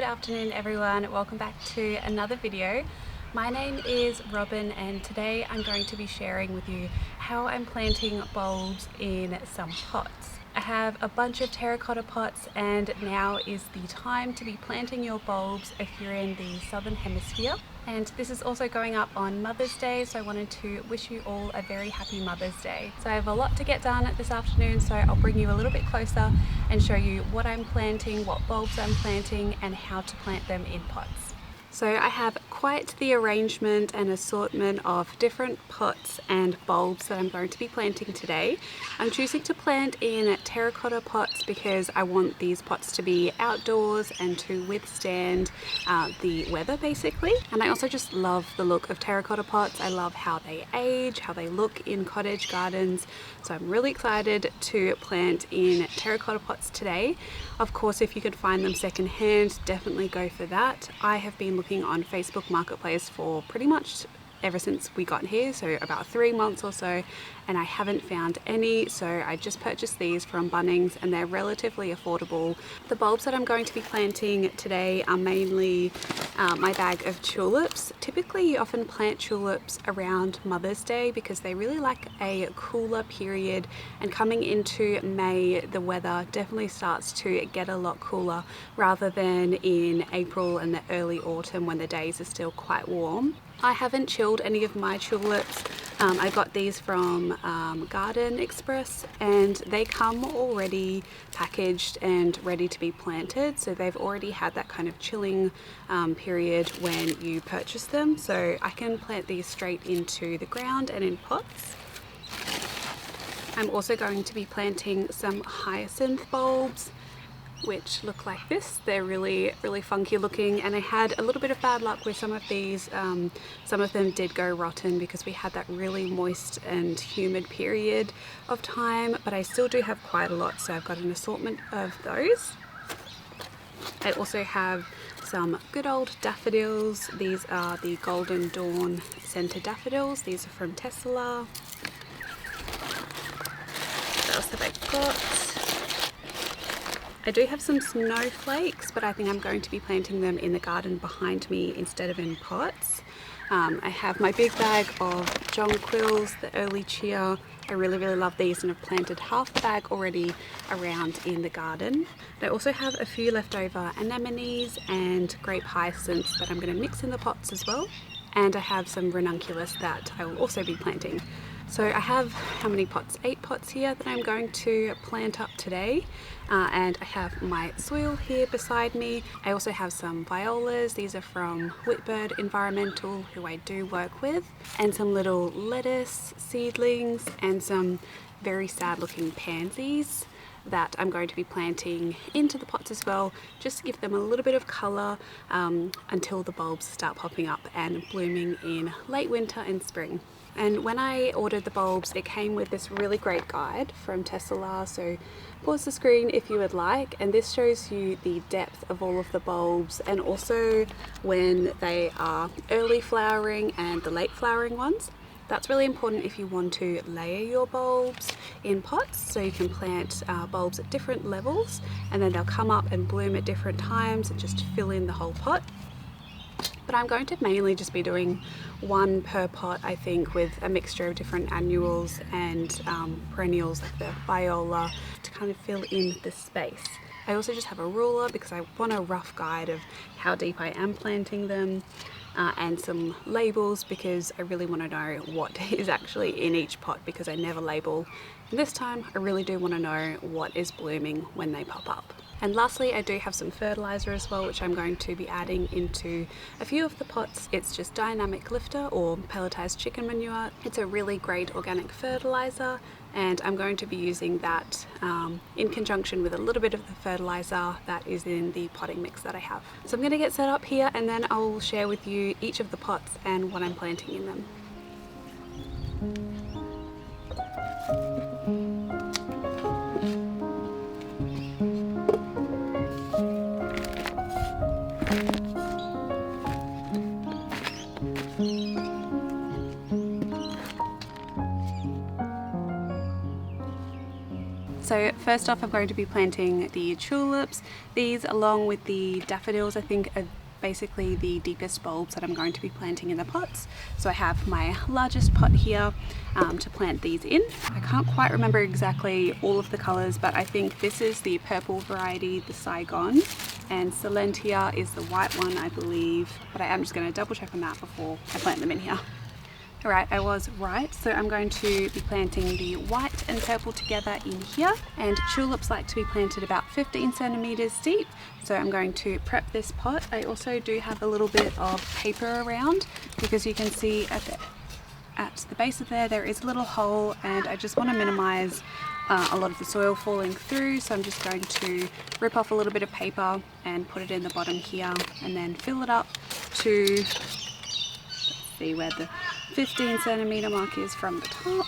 afternoon everyone, welcome back to another video. My name is Robyn and today I'm going to be sharing with you how I'm planting bulbs in some pots. I have a bunch of terracotta pots and now is the time to be planting your bulbs if you're in the southern hemisphere. And this is also going up on Mother's Day, so I wanted to wish you all a very happy Mother's Day. So I have a lot to get done this afternoon, so I'll bring you a little bit closer and show you what I'm planting, what bulbs I'm planting, and how to plant them in pots. So I have quite the arrangement and assortment of different pots and bulbs that I'm going to be planting today. I'm choosing to plant in terracotta pots because I want these pots to be outdoors and to withstand the weather basically. And I also just love the look of terracotta pots. I love how they age, how they look in cottage gardens. So I'm really excited to plant in terracotta pots today. Of course, if you could find them secondhand, definitely go for that. I have been looking on Facebook Marketplace for pretty much ever since we got here, so about 3 months or so, and I haven't found any, so I just purchased these from Bunnings and they're relatively affordable. The bulbs that I'm going to be planting today are mainly my bag of tulips. Typically you often plant tulips around Mother's Day because they really like a cooler period, and coming into May the weather definitely starts to get a lot cooler rather than in April and the early autumn when the days are still quite warm. I haven't chilled any of my tulips. I got these from Garden Express and they come already packaged and ready to be planted, so they've already had that kind of chilling period when you purchase them, so I can plant these straight into the ground and in pots. I'm also going to be planting some hyacinth bulbs which look like this. They're really funky looking, and I had a little bit of bad luck with some of these. Some of them did go rotten because we had that really moist and humid period of time, but I still do have quite a lot, so I've got an assortment of those. I also have some good old daffodils. These are the Golden Dawn Centre daffodils. These are from Tesla. What else have I got? I do have some snowflakes, but I think I'm going to be planting them in the garden behind me instead of in pots. I have my big bag of jonquils, the early cheer. I really love these and I've planted half the bag already around in the garden. I also have a few leftover anemones and grape hyacinths that I'm going to mix in the pots as well. And I have some ranunculus that I will also be planting. So I have, how many pots? 8 pots here that I'm going to plant up today. And I have my soil here beside me. I also have some violas. These are from Whitbird Environmental, who I do work with. And some little lettuce seedlings and some very sad looking pansies that I'm going to be planting into the pots as well, just to give them a little bit of colour until the bulbs start popping up and blooming in late winter and spring. And when I ordered the bulbs, it came with this really great guide from Tesla, so pause the screen if you would like, and this shows you the depth of all of the bulbs and also when they are early flowering and the late flowering ones. That's really important if you want to layer your bulbs in pots, so you can plant bulbs at different levels and then they'll come up and bloom at different times and just fill in the whole pot. But I'm going to mainly just be doing one per pot, I think, with a mixture of different annuals and perennials like the viola to kind of fill in the space. I also just have a ruler because I want a rough guide of how deep I am planting them, and some labels because I really want to know what is actually in each pot because I never label. And this time I really do want to know what is blooming when they pop up. And lastly, I do have some fertilizer as well, which I'm going to be adding into a few of the pots. It's just dynamic lifter or pelletized chicken manure. It's a really great organic fertilizer, and I'm going to be using that in conjunction with a little bit of the fertilizer that is in the potting mix that I have. So I'm going to get set up here and then I'll share with you each of the pots and what I'm planting in them. So first off, I'm going to be planting the tulips. These, along with the daffodils, I think are basically the deepest bulbs that I'm going to be planting in the pots. So I have my largest pot here to plant these in. I can't quite remember exactly all of the colours, but I think this is the purple variety, the Saigon, and Silentia is the white one, I believe, but I am just going to double check on that before I plant them in here. Alright, I was right, so I'm going to be planting the white and purple together in here, and tulips like to be planted about 15 centimeters deep, so I'm going to prep this pot. I also do have a little bit of paper around because you can see at the base of there is a little hole, and I just want to minimize a lot of the soil falling through, so I'm just going to rip off a little bit of paper and put it in the bottom here, and then fill it up to, let's see where the 15 centimeter mark is from the top.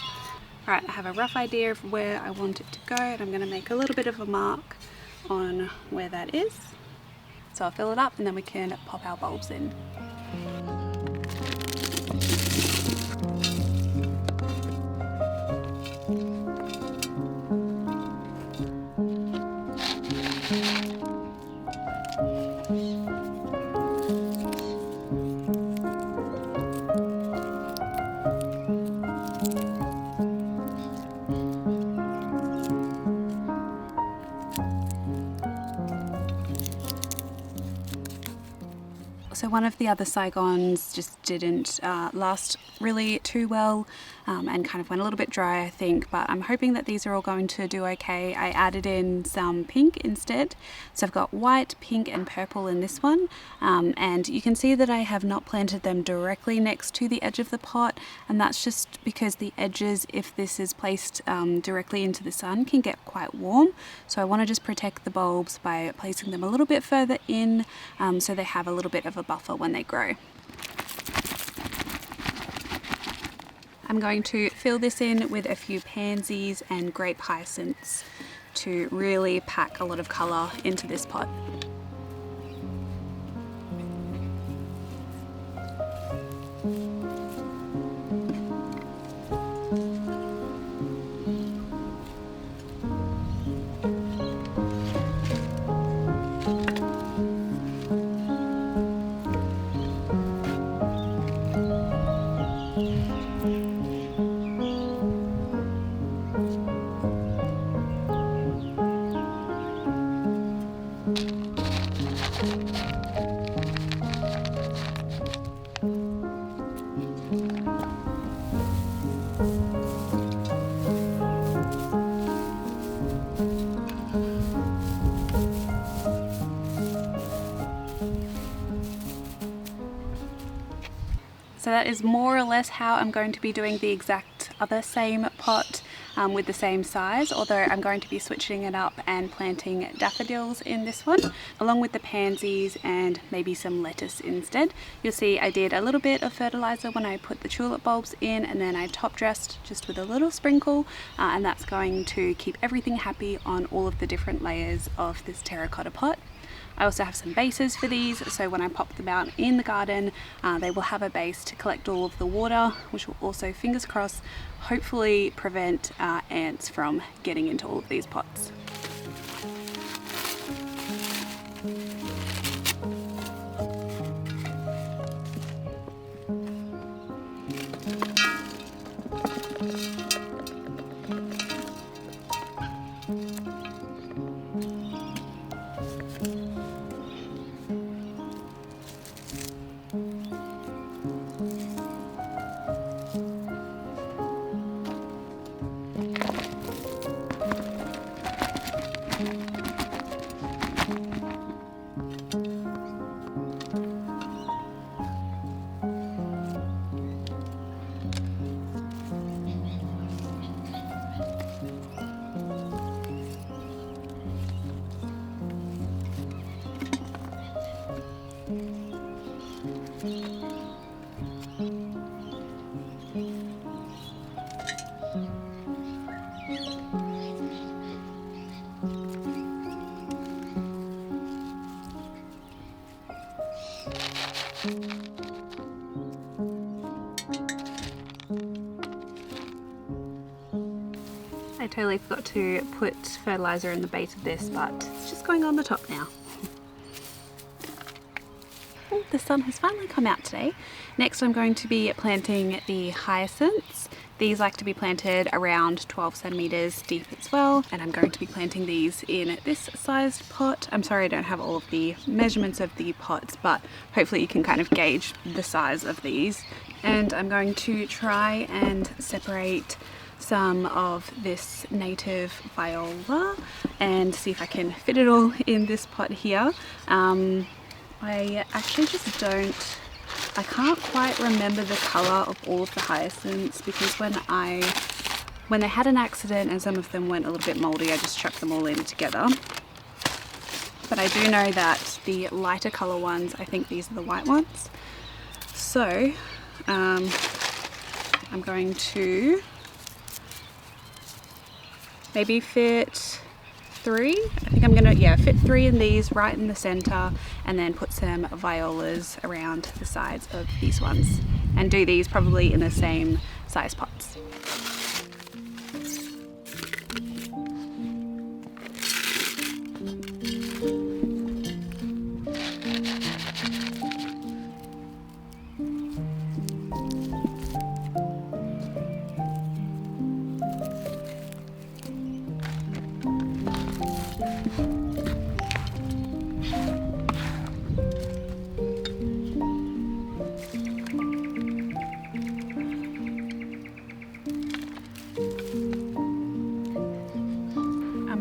Alright, I have a rough idea of where I want it to go, and I'm going to make a little bit of a mark on where that is. So I'll fill it up and then we can pop our bulbs in. So one of the other Saigons just didn't last really too well and kind of went a little bit dry, I think, but I'm hoping that these are all going to do okay. I added in some pink instead, so I've got white, pink and purple in this one, and you can see that I have not planted them directly next to the edge of the pot, and that's just because the edges, if this is placed directly into the sun, can get quite warm, so I want to just protect the bulbs by placing them a little bit further in so they have a little bit of a buffer when they grow. I'm going to fill this in with a few pansies and grape hyacinths to really pack a lot of colour into this pot. So that is more or less how I'm going to be doing the exact other same pot with the same size, although I'm going to be switching it up and planting daffodils in this one, along with the pansies and maybe some lettuce instead. You'll see I did a little bit of fertilizer when I put the tulip bulbs in, and then I top dressed just with a little sprinkle, and that's going to keep everything happy on all of the different layers of this terracotta pot. I also have some bases for these, so when I pop them out in the garden, they will have a base to collect all of the water, which will also, fingers crossed, hopefully prevent ants from getting into all of these pots. I totally forgot to put fertilizer in the base of this, but it's just going on the top now. Oh, the sun has finally come out today. Next I'm going to be planting the hyacinths. These like to be planted around 12 centimeters deep as well, and I'm going to be planting these in this sized pot. I'm sorry I don't have all of the measurements of the pots, but hopefully you can kind of gauge the size of these. And I'm going to try and separate some of this native viola and see if I can fit it all in this pot here. I actually just I can't quite remember the colour of all of the hyacinths, because when they had an accident and some of them went a little bit mouldy, I just chucked them all in together. But I do know that the lighter colour ones, I think these are the white ones. So I'm going to maybe fit 3. I think I'm gonna, yeah, fit 3 in these right in the center, and then put some violas around the sides of these ones, and do these probably in the same size pots.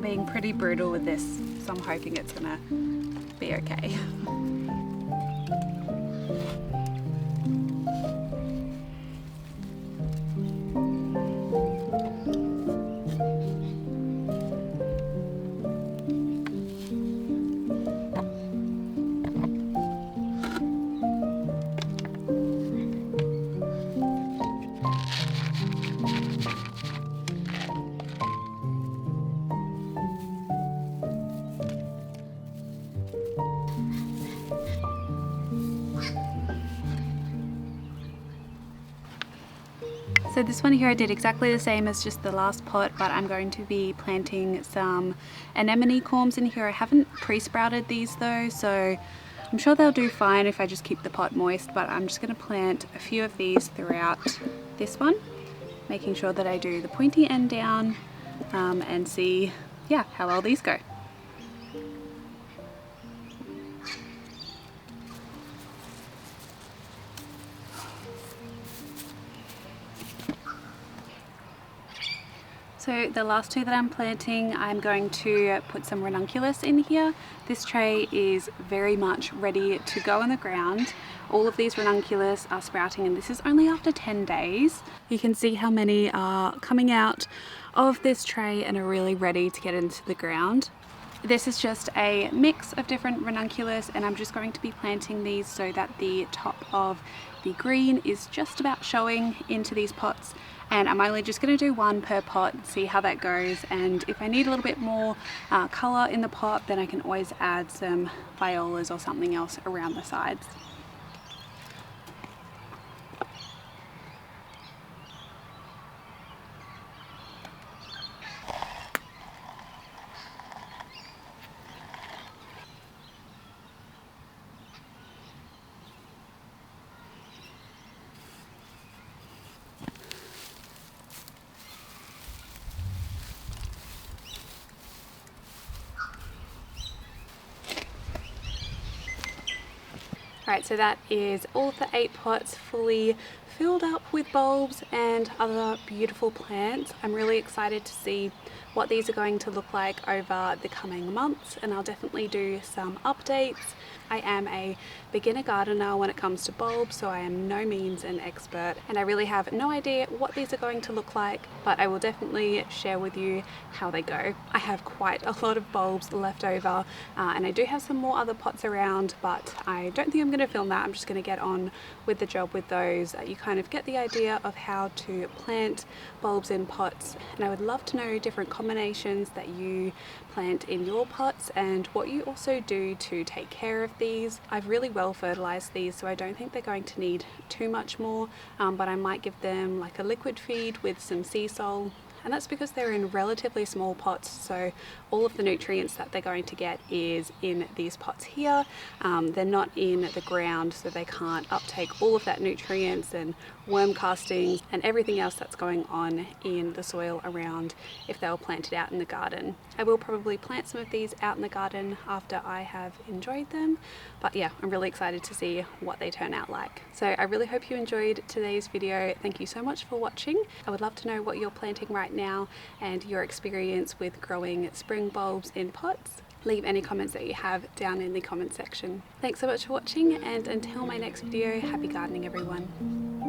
Being pretty brutal with this, so I'm hoping it's gonna be okay. So this one here I did exactly the same as just the last pot, but I'm going to be planting some anemone corms in here. I haven't pre-sprouted these though, so I'm sure they'll do fine if I just keep the pot moist, but I'm just going to plant a few of these throughout this one, making sure that I do the pointy end down and see, yeah, how well these go. So the last 2 that I'm planting, I'm going to put some Ranunculus in here. This tray is very much ready to go in the ground. All of these Ranunculus are sprouting, and this is only after 10 days. You can see how many are coming out of this tray and are really ready to get into the ground. This is just a mix of different Ranunculus, and I'm just going to be planting these so that the top of the green is just about showing into these pots. And I'm only just going to do 1 per pot, see how that goes, and if I need a little bit more colour in the pot, then I can always add some violas or something else around the sides. Right, so that is all the 8 pots fully filled up with bulbs and other beautiful plants. I'm really excited to see what these are going to look like over the coming months, and I'll definitely do some updates. I am a beginner gardener when it comes to bulbs, so I am no means an expert, and I really have no idea what these are going to look like, but I will definitely share with you how they go. I have quite a lot of bulbs left over, and I do have some more other pots around, but I don't think I'm going to film that. I'm just going to get on with the job with those. You kind of get the idea of how to plant bulbs in pots, and I would love to know different combinations that you plant in your pots and what you also do to take care of these. I've really well fertilized these, so I don't think they're going to need too much more, but I might give them like a liquid feed with some sea salt and that's because they're in relatively small pots, so all of the nutrients that they're going to get is in these pots here. They're not in the ground, so they can't uptake all of that nutrients and worm castings and everything else that's going on in the soil around if they were planted out in the garden. I will probably plant some of these out in the garden after I have enjoyed them, but yeah, I'm really excited to see what they turn out like. So I really hope you enjoyed today's video. Thank you so much for watching. I would love to know what you're planting right now and your experience with growing spring bulbs in pots. Leave any comments that you have down in the comment section. Thanks so much for watching, and until my next video, happy gardening everyone.